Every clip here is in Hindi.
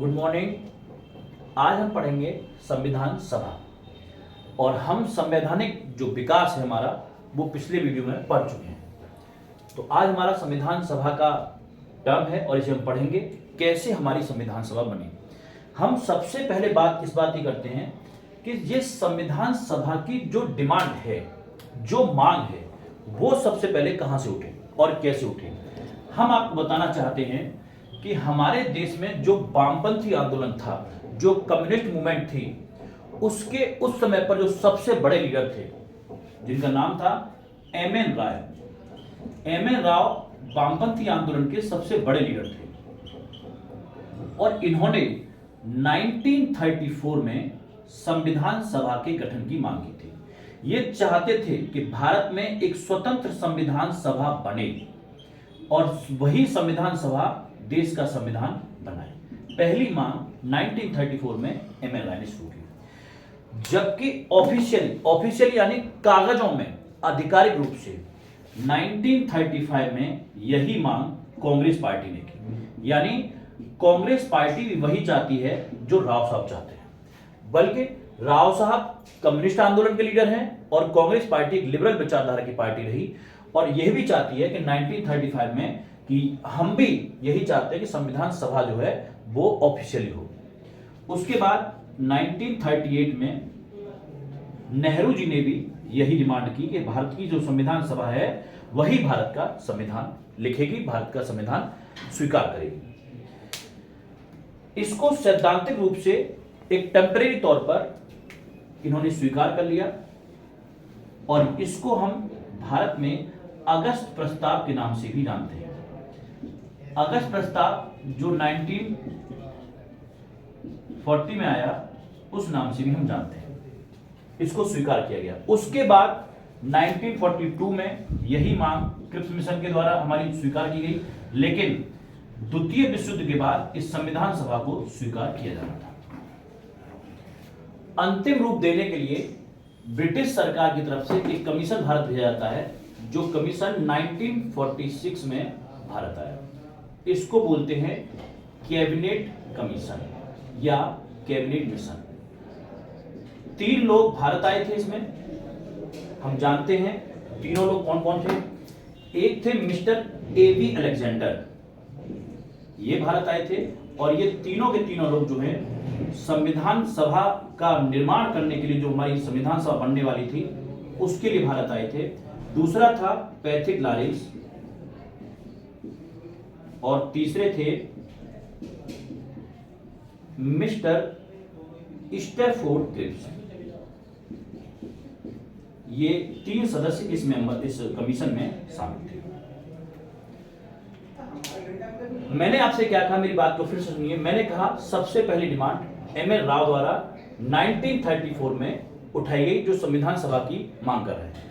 Good morning. आज हम पढ़ेंगे संविधान सभा और हम संवैधानिक जो विकास है हमारा वो पिछले वीडियो में पढ़ चुके हैं। तो आज हमारा संविधान सभा का टर्म है और इसे हम पढ़ेंगे कैसे हमारी संविधान सभा बनी। हम सबसे पहले बात इस बात की करते हैं कि ये संविधान सभा की जो डिमांड है, जो मांग है, वो सबसे पहले कहां से उठे और कैसे उठे। हम आपको बताना चाहते हैं कि हमारे देश में जो वामपंथी आंदोलन था, जो कम्युनिस्ट मूवमेंट थी, उसके उस समय पर जो सबसे बड़े लीडर थे जिनका नाम था एम.एन. राय। एम.एन. राव वामपंथी आंदोलन के सबसे बड़े लीडर थे और इन्होंने 1934 में संविधान सभा के गठन की मांग की थी। ये चाहते थे कि भारत में एक स्वतंत्र संविधान सभा बने और वही संविधान सभा देश का संविधान बनाए। पहली मांग 1934 में एम.एन. राय ने शुरू की, जबकि ऑफिशियली यानी कागजों में आधिकारिक रूप से 1935 में यही मांग कांग्रेस पार्टी ने की। यानी कांग्रेस पार्टी भी वही चाहती है जो राव साहब चाहते हैं, बल्कि राव साहब कम्युनिस्ट आंदोलन के लीडर हैं और कांग्रेस पार्टी एक लिबरल विचारधारा की पार्टी रही और यह भी चाहती है कि 1935 में कि हम भी यही चाहते हैं कि संविधान सभा जो है वो ऑफिशियली हो। उसके बाद 1938 में नेहरू जी ने भी यही डिमांड की कि भारत की जो संविधान सभा है वही भारत का संविधान लिखेगी, भारत का संविधान स्वीकार करेगी। इसको सैद्धांतिक रूप से एक टेम्परेरी तौर पर इन्होंने स्वीकार कर लिया और इसको हम भारत में अगस्त प्रस्ताव के नाम से भी जानते हैं। अगस्त प्रस्ताव जो 1940 में आया उस नाम से भी हम जानते हैं। इसको स्वीकार किया गया। उसके बाद 1942 में यही मांग क्रिप्स मिशन के द्वारा हमारी स्वीकार की गई, लेकिन द्वितीय विश्व युद्ध के बाद इस संविधान सभा को स्वीकार किया जाना था। अंतिम रूप देने के लिए ब्रिटिश सरकार की तरफ से एक कमीशन भारत भेजा जाता है, जो कमीशन 1946 में भारत आया। इसको बोलते हैं कैबिनेट कमीशन या कैबिनेट मिशन। 3 लोग भारत आए थे इसमें, हम जानते हैं तीनों लोग कौन कौन थे। एक थे मिस्टर ए.बी. अलेक्जेंडर, ये भारत आए थे और ये तीनों के तीनों लोग जो हैं संविधान सभा का निर्माण करने के लिए, जो हमारी संविधान सभा बनने वाली थी उसके लिए भारत आए थे। दूसरा था पैथिक लॉरेंस और तीसरे थे मिस्टर स्टैफोर्ड क्रिप्स। ये 3 सदस्य इस कमीशन में शामिल थे। मैंने आपसे क्या कहा, मेरी बात को फिर से सुनिए। मैंने कहा सबसे पहली डिमांड एम.एन. राव द्वारा 1934 में उठाई गई, जो संविधान सभा की मांग कर रहे हैं।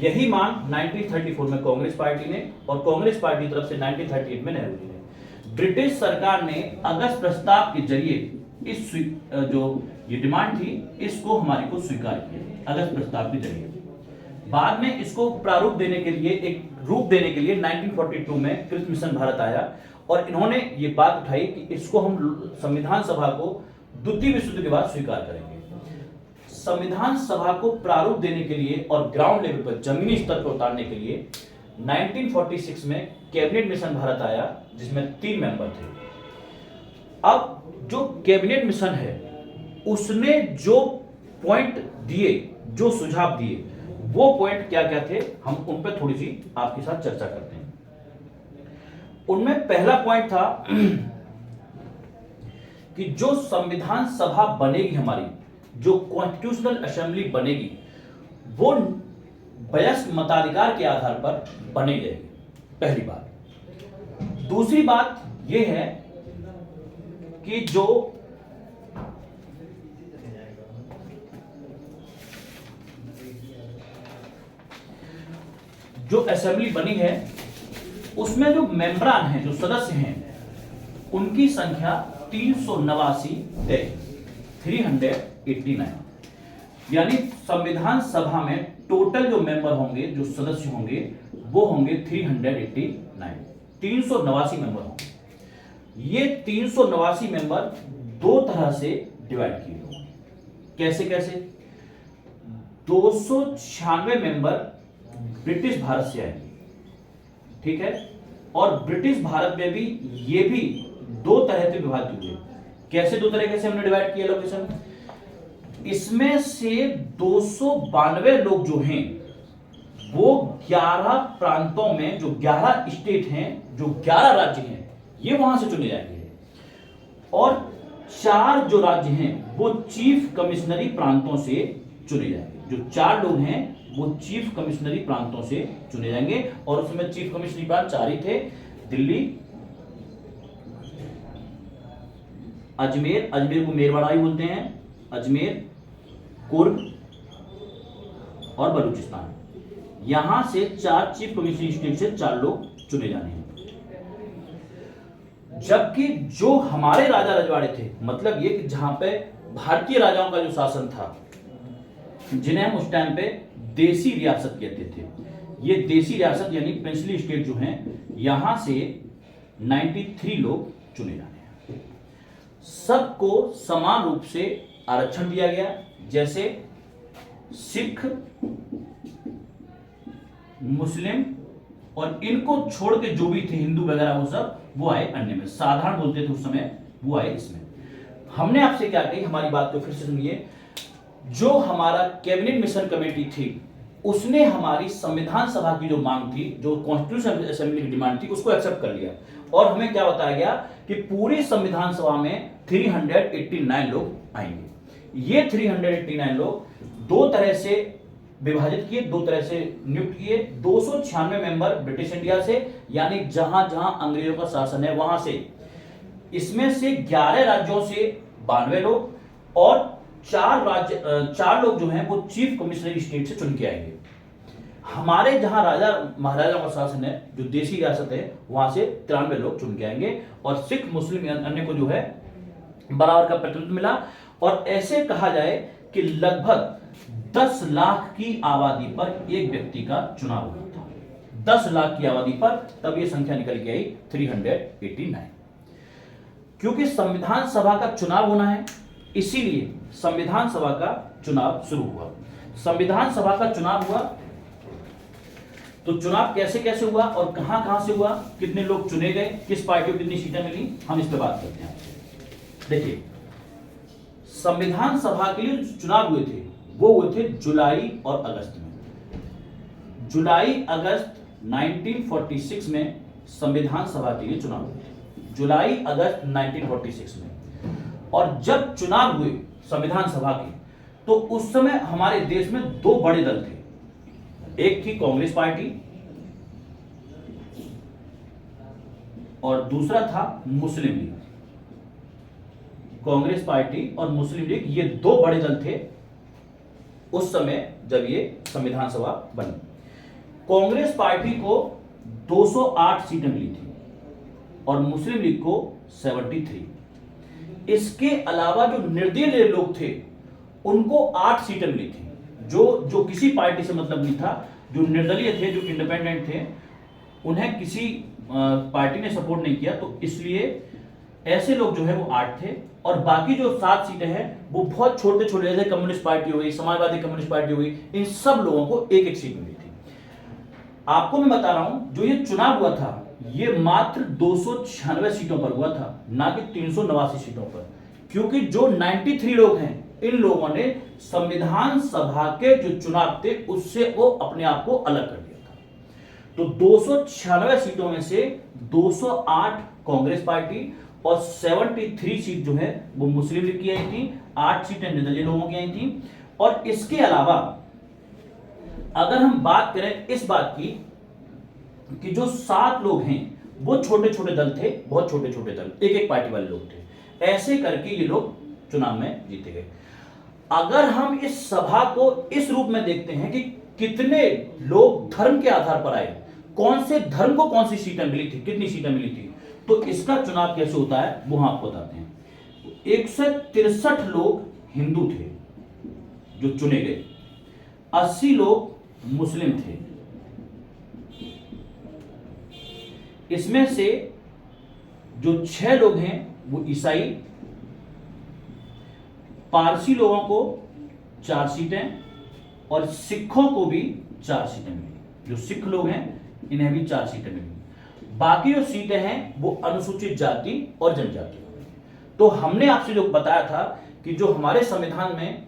यही मांग 1934 में कांग्रेस पार्टी ने और कांग्रेस पार्टी की तरफ से 1938 में नेहरू जी ने। ब्रिटिश सरकार ने अगस्त प्रस्ताव के जरिए इस जो ये डिमांड थी इसको हमारी को स्वीकार किया अगस्त प्रस्ताव के जरिए। बाद में इसको प्रारूप देने के लिए, एक रूप देने के लिए 1942 में क्रिप्स मिशन भारत आया और इन्होंने ये बात उठाई कि इसको हम संविधान सभा को द्वितीय विश्व युद्ध के बाद स्वीकार करेंगे। संविधान सभा को प्रारूप देने के लिए और ग्राउंड लेवल पर, जमीनी स्तर पर उतारने के लिए 1946 में कैबिनेट मिशन भारत आया, जिसमें 3 मेंबर थे। अब जो कैबिनेट मिशन है उसने जो पॉइंट दिए, जो सुझाव दिए, वो पॉइंट क्या क्या थे, हम उन पर थोड़ी सी आपके साथ चर्चा करते हैं। उनमें पहला पॉइंट था कि जो संविधान सभा बनेगी, हमारी जो कॉन्स्टिट्यूशनल असेंबली बनेगी, वो वयस्क मताधिकार के आधार पर बनी जाएगी, पहली बात। दूसरी बात यह है कि जो असेंबली बनी है उसमें जो मेंबरान हैं, जो सदस्य हैं, उनकी संख्या 389 है, 389। यानी संविधान सभा में टोटल जो मेंबर होंगे, जो सदस्य होंगे, वो होंगे 389 मेंबर होंगे। ये 389 मेंबर दो तरह से डिवाइड किए गए। कैसे कैसे? 296 मेंबर ब्रिटिश भारत से आएंगे, ठीक है, और ब्रिटिश भारत में भी ये भी दो तरह से विभाजित हुए। कैसे दो तरीके से हमने डिवाइड किया लोकेशन? इसमें से 292 लोग जो हैं वो 11 प्रांतों में, जो 11 स्टेट हैं, जो 11 राज्य हैं, ये वहां से चुने जाएंगे। और 4 जो राज्य हैं वो चीफ कमिश्नरी प्रांतों से चुने जाएंगे। जो 4 लोग हैं वो चीफ कमिश्नरी प्रांतों से चुने जाएंगे। और उसमें चीफ कमिश्नरी प्रांत 4 ही थे, दिल्ली, अजमेर, अजमेर को मेरवाड़ा बोलते हैं, अजमेर, कुर्ग और बलूचिस्तान। यहां से 4 चीफ कमिश्नरी स्टेट से 4 लोग चुने जाने हैं। जबकि जो हमारे राजा रजवाड़े थे, मतलब ये कि जहां पे भारतीय राजाओं का जो शासन था, जिन्हें हम उस टाइम पे देसी रियासत कहते थे, ये देसी रियासत यानी प्रिंसली स्टेट जो हैं, यहां से 93 लोग चुने जाने हैं। सबको समान रूप से आरक्षण दिया गया। जैसे सिख, मुस्लिम और इनको छोड़ के जो भी थे हिंदू वगैरह वो सब, वो आए अन्य में, साधारण बोलते थे उस समय, वो आए इसमें। हमने आपसे क्या कही, हमारी बात को फिर से सुनिए। जो हमारा कैबिनेट मिशन कमेटी थी, उसने हमारी संविधान सभा की जो मांग थी, जो कॉन्स्टिट्यूशन असेंबली की डिमांड थी, उसको एक्सेप्ट कर लिया। और हमें क्या बताया गया कि पूरी संविधान सभा में 389 लोग आएंगे। ये 389 लोग दो तरह से विभाजित किए, दो तरह से नियुक्त किए। 296 मेंबर ब्रिटिश इंडिया से, यानी जहां जहां अंग्रेजों का शासन है वहां से। इसमें से 11 राज्यों से 92 लोग, और 4 लोग जो हैं वो चीफ कमिश्नरी स्टेट से चुन के आएंगे। हमारे जहां राजा महाराजा का शासन है, जो देसी रियासत है, वहां से 93 लोग चुन के आएंगे। और सिख, मुस्लिम अन्य को जो है बराबर का प्रतिनिधित्व मिला। और ऐसे कहा जाए कि लगभग 10 लाख की आबादी पर एक व्यक्ति का चुनाव हुआ था। 10 लाख की आबादी पर तब यह संख्या निकल के आई 389। क्योंकि संविधान सभा का चुनाव होना है, इसीलिए संविधान सभा का चुनाव शुरू हुआ। संविधान सभा का चुनाव हुआ, तो चुनाव कैसे कैसे हुआ और कहां कहां से हुआ, कितने लोग चुने गए, किस पार्टी को कितनी सीटें मिली, हम इस पर बात करते हैं। देखिए, संविधान सभा के लिए चुनाव हुए थे वो हुए थे जुलाई और अगस्त में। जुलाई अगस्त 1946 में संविधान सभा के लिए चुनाव हुए थे, जुलाई अगस्त 1946 में। और जब चुनाव हुए संविधान सभा के, तो उस समय हमारे देश में 2 बड़े दल थे। एक थी कांग्रेस पार्टी और दूसरा था मुस्लिम लीग। कांग्रेस पार्टी और मुस्लिम लीग, ये 2 बड़े दल थे उस समय जब ये संविधान सभा बनी। कांग्रेस पार्टी को 208 सीटें मिली थी और मुस्लिम लीग को 73। इसके अलावा जो निर्दलीय लोग थे उनको 8 सीटें मिली थी। जो किसी पार्टी से मतलब नहीं था, जो निर्दलीय थे, जो इंडिपेंडेंट थे, उन्हें किसी पार्टी ने सपोर्ट नहीं किया, तो इसलिए ऐसे लोग जो है वो 8 थे। और बाकी जो 7 सीटें हैं वो बहुत छोटे छोटे, जैसे कम्युनिस्ट पार्टी हो गई, समाजवादी कम्युनिस्ट पार्टी हो गई, इन सब लोगों को एक एक सीट मिली थी। आपको मैं बता रहा हूं, जो ये चुनाव हुआ था ये मात्र 296 सीटों पर हुआ था, ना कि 389 सीटों पर। क्योंकि जो 93 लोग हैं, इन लोगों ने संविधान सभा के जो चुनाव थे उससे वो अपने आप को अलग कर दिया था। तो 296 सीटों में से 208 कांग्रेस पार्टी और 73 सीट जो है वो मुस्लिम लीग की आई थी, 8 सीटें निर्दलीय लोगों की आई थी। और इसके अलावा अगर हम बात करें इस बात की कि जो 7 लोग हैं वो छोटे छोटे दल थे, बहुत छोटे छोटे दल, एक एक पार्टी वाले लोग थे। ऐसे करके ये लोग चुनाव में जीते गए। अगर हम इस सभा को इस रूप में देखते हैं कि कितने लोग धर्म के आधार पर आए, कौन से धर्म को कौन सी सीटें मिली थी, कितनी सीटें मिली थी, तो इसका चुनाव कैसे होता है वो हम आपको बताते हैं। 163 लोग हिंदू थे जो चुने गए, 80 लोग मुस्लिम थे। इसमें से जो 6 लोग हैं वो ईसाई, पारसी लोगों को 4 सीटें और सिखों को भी 4 सीटें मिली। जो सिख लोग हैं इन्हें भी 4 सीटें मिली। बाकी जो सीटें हैं वो अनुसूचित जाति और जनजाति। तो हमने आपसे जो बताया था कि जो हमारे संविधान में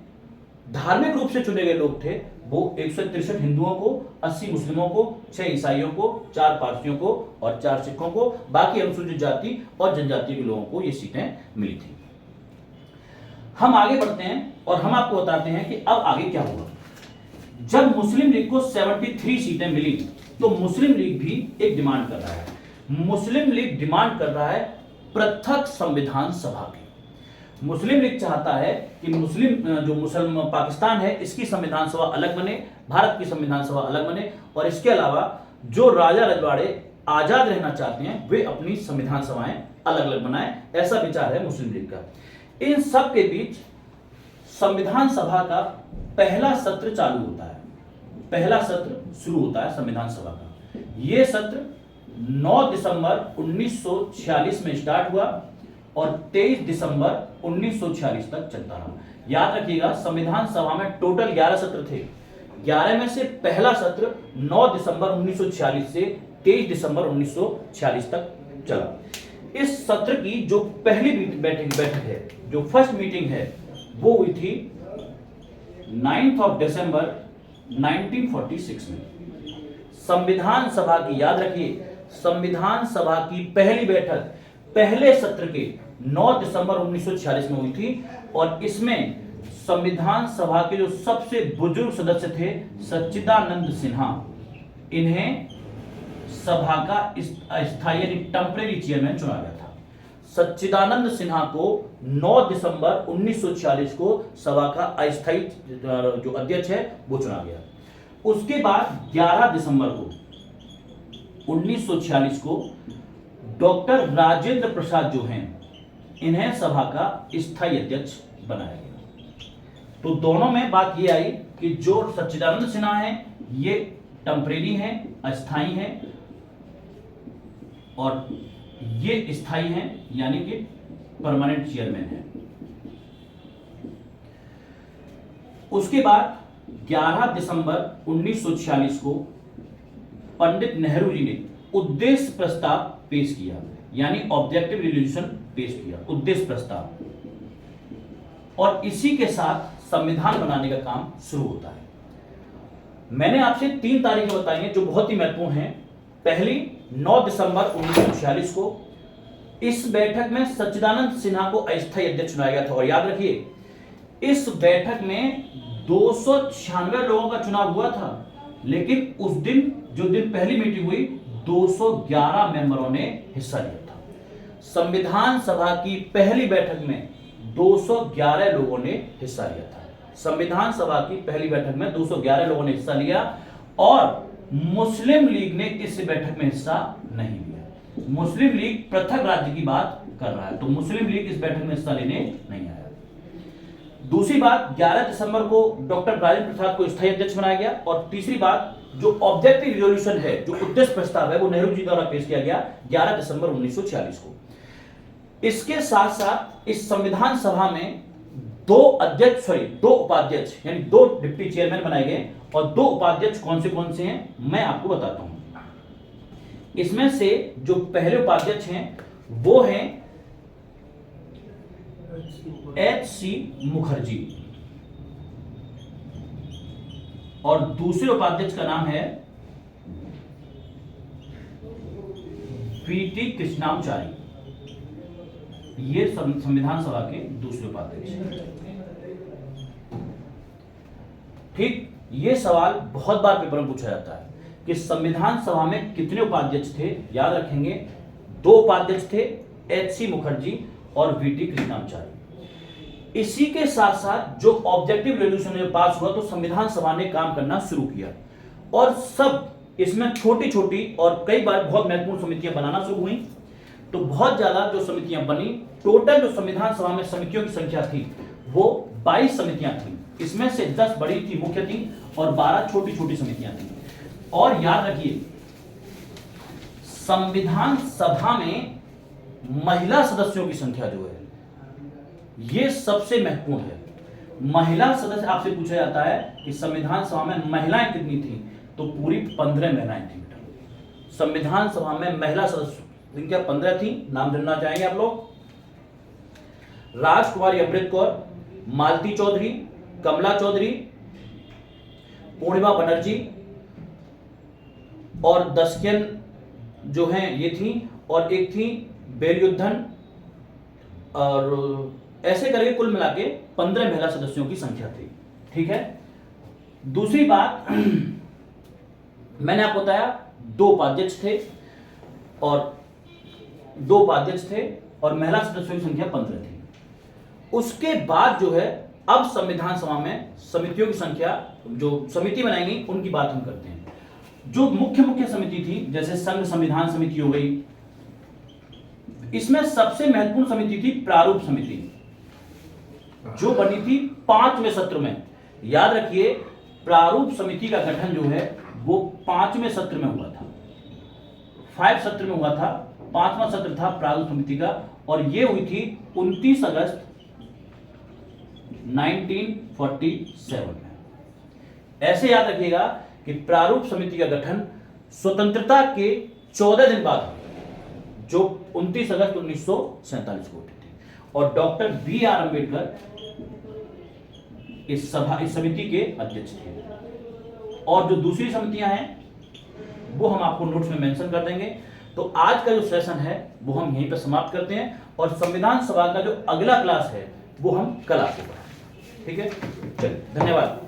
धार्मिक रूप से चुने गए लोग थे वो 163 हिंदुओं को, 80 मुस्लिमों को, 6 ईसाइयों को, 4 पारसियों को और 4 सिखों को, बाकी अनुसूचित जाति और जनजाति के लोगों को ये सीटें मिली थी। हम आगे बढ़ते हैं और हम आपको बताते हैं कि अब आगे क्या हुआ। जब मुस्लिम लीग को 73 सीटें मिली तो मुस्लिम लीग भी एक डिमांड कर रहा है। मुस्लिम लीग डिमांड कर रहा है पृथक संविधान सभा की। मुस्लिम लीग चाहता है कि मुस्लिम पाकिस्तान है इसकी संविधान सभा अलग बने, भारत की संविधान सभा अलग बने, और इसके अलावा जो राजा रजवाड़े आजाद रहना चाहते हैं वे अपनी संविधान सभाएं अलग अलग बनाएं। ऐसा विचार है मुस्लिम लीग का। इन सब के बीच संविधान सभा का पहला सत्र चालू होता है, पहला सत्र शुरू होता है संविधान सभा का। यह सत्र 9 दिसंबर 1946 में स्टार्ट हुआ और 23 दिसंबर 1946 तक चलता रहा। याद रखिएगा संविधान सभा में टोटल 11 सत्र थे। 11 में से पहला सत्र 9 दिसंबर 1946 से 23 दिसंबर 1946 तक चला। इस सत्र की जो पहली बैठक है, जो फर्स्ट मीटिंग है, वो हुई थी 9 दिसंबर 1946 में। संविधान सभा की, याद रखिए, संविधान सभा की पहली बैठक पहले सत्र के 9 दिसंबर 1946 में हुई थी और इसमें संविधान सभा के जो सबसे बुजुर्ग सदस्य थे सच्चिदानंद सिन्हा, इन्हें सभा का अस्थायी यानी टेम्परेरी चेयरमैन चुना गया था। सच्चिदानंद सिन्हा को 9 दिसंबर 1946 को सभा का अस्थायी जो अध्यक्ष है वो चुना गया। उसके बाद 11 दिसंबर को 1946 को डॉक्टर राजेंद्र प्रसाद जो हैं इन्हें सभा का स्थायी अध्यक्ष बनाया गया। तो दोनों में बात ये आई कि जो सच्चिदानंद सिन्हा हैं ये टेम्परेरी हैं, अस्थायी हैं, और ये स्थायी हैं यानी कि परमानेंट चेयरमैन है। उसके बाद 11 दिसंबर 1946 को पंडित नेहरू जी ने उद्देश्य प्रस्ताव पेश किया, यानी ऑब्जेक्टिव रेजोल्यूशन पेश किया, उद्देश्य प्रस्ताव, और इसी के साथ संविधान बनाने का काम शुरू होता है। मैंने आपसे 3 तारीखें बताई हैं जो बहुत ही महत्वपूर्ण हैं। पहली 9 दिसंबर 1946 को इस बैठक में सच्चिदानंद सिन्हा को अस्थायी अध्यक्ष चुनाया गया था, और याद रखिए इस बैठक में 296 लोगों का चुनाव हुआ था, लेकिन उस दिन जो दिन पहली मीटिंग हुई 211 मेंबरों ने हिस्सा लिया था। संविधान सभा की पहली बैठक में 211 लोगों ने हिस्सा लिया था। संविधान सभा की पहली बैठक में 211 लोगों ने हिस्सा लिया और मुस्लिम लीग ने इस बैठक में हिस्सा नहीं लिया। मुस्लिम लीग पृथक राज्य की बात कर रहा है, तो मुस्लिम लीग इस बैठक में हिस्सा लेने नहीं आया। दूसरी बात, 11 दिसंबर को डॉक्टर राजेंद्र प्रसाद को स्थायी अध्यक्ष बनाया गया, और तीसरी बात जो ऑब्जेक्टिव रिजोल्यूशन है, जो उद्देश्य प्रस्ताव है, वो नेहरू जी द्वारा पेश किया गया 11 दिसंबर 1946 को। इसके साथ साथ इस संविधान सभा में 2 उपाध्यक्ष यानी 2 डिप्टी चेयरमैन बनाए गए, और 2 उपाध्यक्ष कौन से हैं मैं आपको बताता हूं। इसमें से जो पहले उपाध्यक्ष हैं वो हैं H.C. मुखर्जी, और दूसरे उपाध्यक्ष का नाम है V.T. कृष्णाचारी। ये संविधान सभा के दूसरे उपाध्यक्ष हैं। ठीक, ये सवाल बहुत बार पेपर में पूछा जाता है कि संविधान सभा में कितने उपाध्यक्ष थे। याद रखेंगे 2 उपाध्यक्ष थे, H.C. मुखर्जी और V.T. कृष्णाचारी। इसी के साथ साथ जो ऑब्जेक्टिव रेजोल्यूशन में पास हुआ तो संविधान सभा ने काम करना शुरू किया, और सब इसमें छोटी छोटी और कई बार बहुत महत्वपूर्ण समितियां बनाना शुरू हुई। तो बहुत ज्यादा जो समितियां बनी, टोटल जो संविधान सभा में समितियों की संख्या थी वो 22 समितियां थी। इसमें से 10 बड़ी थी, मुख्य थी, और 12 छोटी छोटी समितियां थी। और याद रखिए संविधान सभा में महिला सदस्यों की संख्या जो है ये सबसे महत्वपूर्ण है। महिला सदस्य आपसे पूछा जाता है कि संविधान सभा में महिलाएं कितनी थी, तो पूरी 15 महिलाएं थी बेटा। संविधान सभा में महिला सदस्य संख्या 15 थी। नाम जानना चाहेंगे आप लोग? राजकुमारी अमृत कौर, मालती चौधरी, कमला चौधरी, पूर्णिमा बनर्जी और दस्यन जो हैं ये थी, और एक थी बेलयुद्धन, और ऐसे करके कुल मिला के 15 महिला सदस्यों की संख्या थी। ठीक है। दूसरी बात मैंने आपको बताया 2 उपाध्यक्ष थे और 2 उपाध्यक्ष थे और महिला सदस्यों की संख्या 15 थी। उसके बाद जो है अब संविधान सभा में समितियों की संख्या, जो समिति बनाएंगी उनकी बात हम करते हैं। जो मुख्य समिति थी, जैसे संघ संविधान समिति हो गई, इसमें सबसे महत्वपूर्ण समिति थी प्रारूप समिति, जो बनी थी 5वें सत्र में। याद रखिए, प्रारूप समिति का गठन जो है वो 5वें सत्र में हुआ था, 5 सत्र में हुआ था। 5वां सत्र था प्रारूप समिति का, और ये हुई थी 29 अगस्त 1947 में। ऐसे याद रखिएगा कि प्रारूप समिति का गठन स्वतंत्रता के 14 दिन बाद, जो 29 अगस्त 1947 को हुई थी, और डॉक्टर B.R. अम्बेडकर इस समिति के अध्यक्ष थे। और जो दूसरी समितियां हैं वो हम आपको नोट्स में मेंशन कर देंगे। तो आज का जो सेशन है वो हम यहीं पर समाप्त करते हैं, और संविधान सभा का जो अगला क्लास है वो हम कल आपको पढ़ाएंगे। ठीक है, चलिए, धन्यवाद।